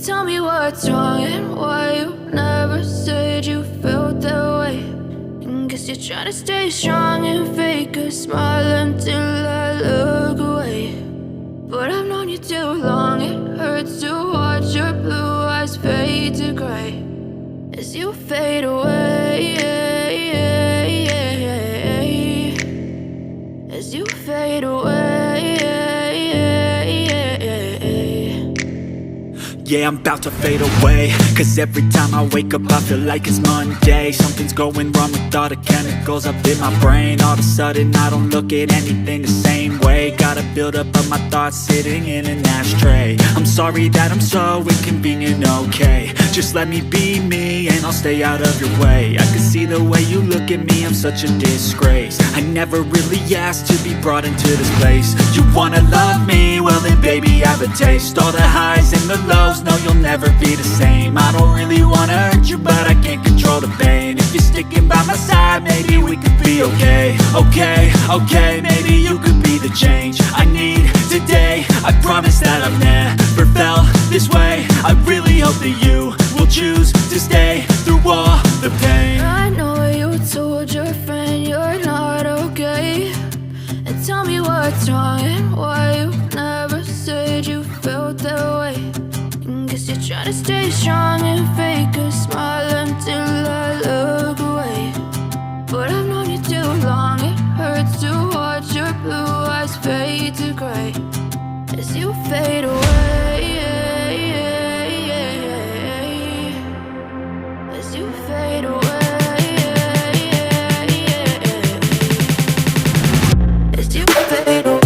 tell me what's wrong and why you never said you felt that way. And guess you're trying to stay strong and fake a smile until I look away. But I've known you too long, it hurts to watch your blue eyes fade to gray as you fade away, as you fade away. Yeah, I'm about to fade away, cause every time I wake up I feel like it's Monday. Something's going wrong with all the chemicals up in my brain. All of a sudden I don't look at anything the same way. Got a buildup of my thoughts sitting in an ashtray. I'm sorry that I'm so inconvenient, okay. Just let me be me and I'll stay out of your way. I can see the way you look at me, I'm such a disgrace. I never really asked to be brought into this place. You wanna love me? Well then baby I have a taste. All the highs and the lows, no, you'll never be the same. I don't really wanna hurt you, but I can't control the pain. If you're sticking by my side, maybe we could be okay. Okay, maybe you could be the change I need today. I promise that I've never felt this way. I really hope that you will choose to stay through all the pain. I know you told your friend you're not okay, and tell me what's wrong and why you never said you felt that way. Guess you're trying to stay strong and fake a smile until I look away. But I've known you too long, it hurts to watch your blue eyes fade to gray as you fade away, as you fade away, as you fade away.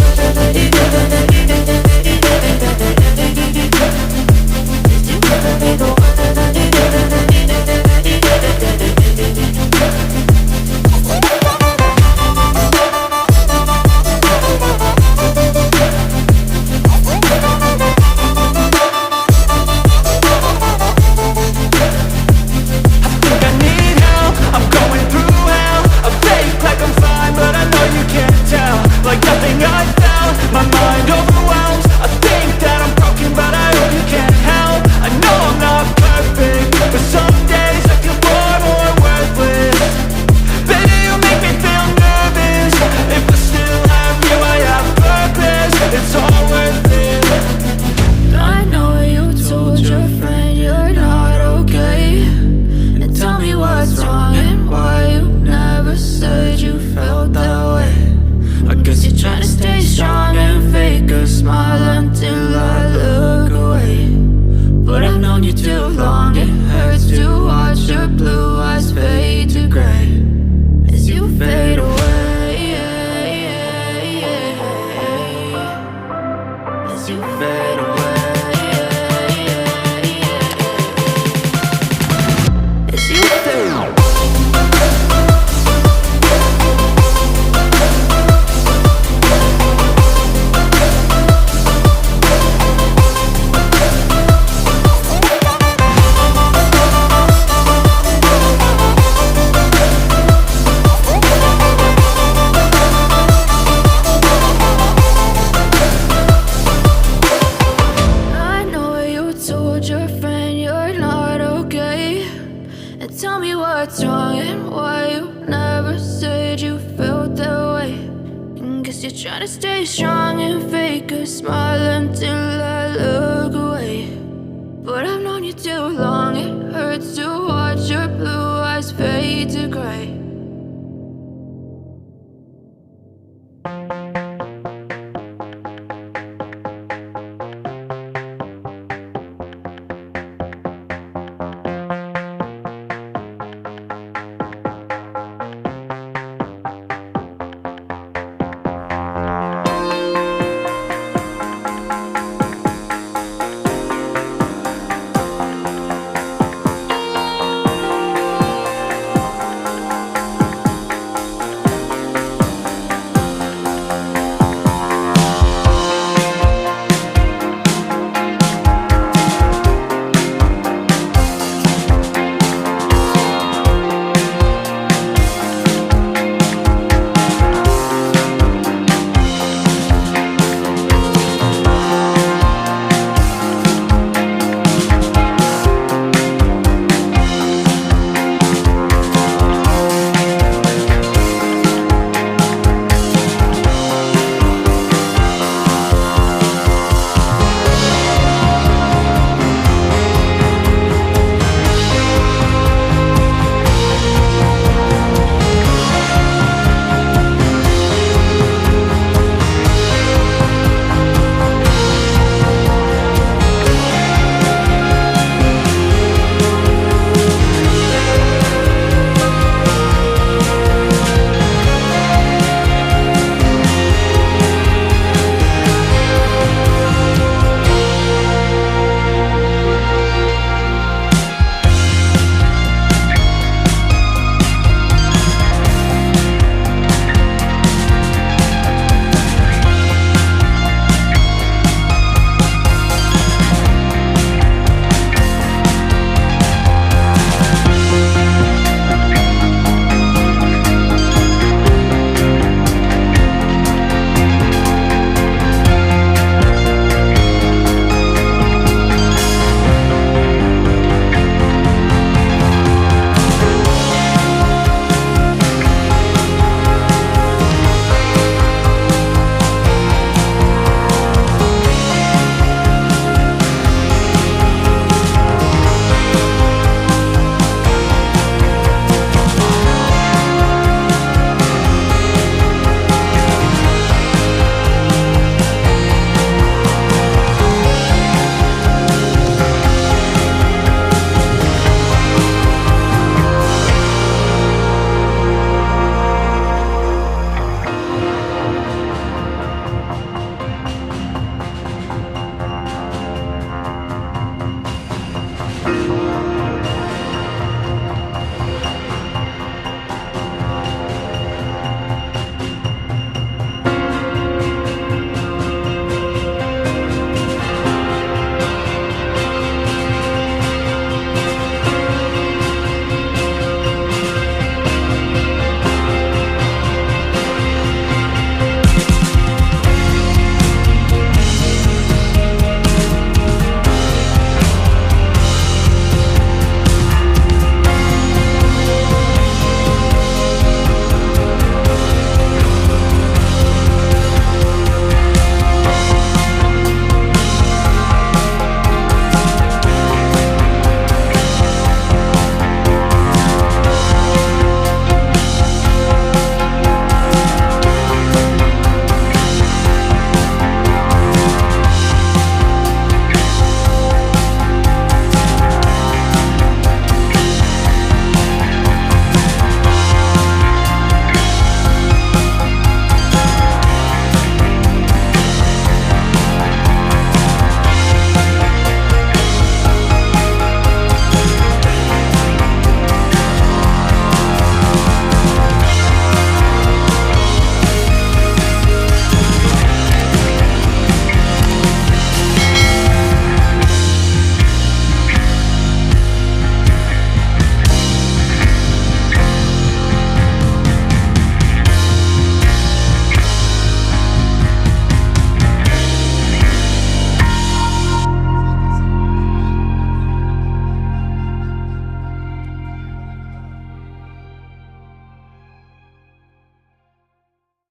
Trying to stay strong and fake a smile until I look away. But I've known you too long, it hurts